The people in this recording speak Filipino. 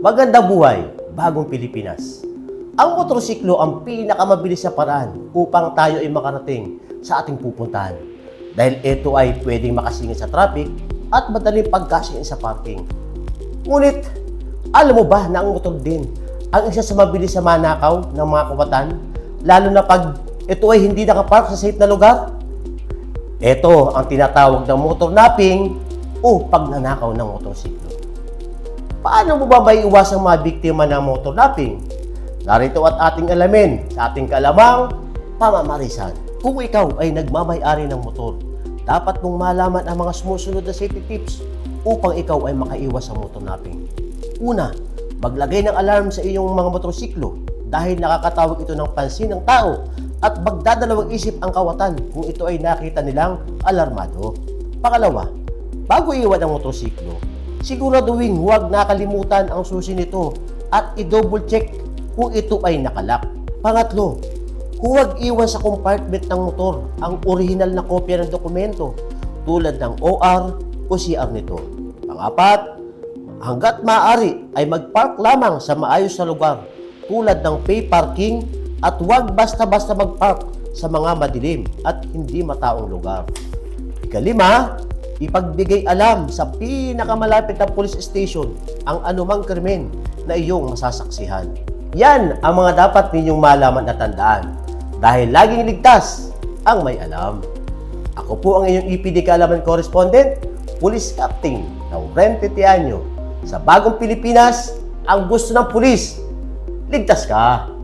Magandang buhay, bagong Pilipinas. Ang motorsiklo ang pinakamabilis na paraan upang tayo ay makarating sa ating pupuntahan. Dahil ito ay pwedeng makasingit sa traffic at madaling pagkasingit sa parking. Ngunit, alam mo ba na ang motor din ang isa sa mabilis na manakaw ng mga kawatan? Lalo na pag ito ay hindi nakapark sa safe na lugar? Ito ang tinatawag ng motor napping o pagnanakaw ng motorsiklo. Paano mo ba maiiwasang mga biktima ng motor napping? Narito at ating alamin sa ating kalamang pamamarisan. Kung ikaw ay nagmamay-ari ng motor, dapat mong malaman ang mga sumusunod na safety tips upang ikaw ay makaiwas sa motor napping. Una, maglagay ng alarm sa iyong mga motorsiklo dahil nakakatawag ito ng pansin ng tao at magdadalawang isip ang kawatan kung ito ay nakita nilang alarmado. Pangalawa, bago iwan ang motorsiklo, siguraduhin huwag nakalimutan ang susi nito at i-double check kung ito ay nakalak. Pangatlo, huwag iwan sa compartment ng motor ang orihinal na kopya ng dokumento tulad ng OR o CR nito. Pangapat, hanggat maaari ay mag-park lamang sa maayos na lugar tulad ng pay parking at huwag basta-basta mag-park sa mga madilim at hindi mataong lugar. Ikalima, ipagbigay alam sa pinakamalapit na police station ang anumang krimen na iyong masasaksihan. Yan ang mga dapat ninyong malaman at tandaan dahil laging ligtas ang may alam. Ako po ang inyong EPD Kaalaman Correspondent, Police Captain Laurente Tiaño. Sa bagong Pilipinas, ang gusto ng pulis, ligtas ka!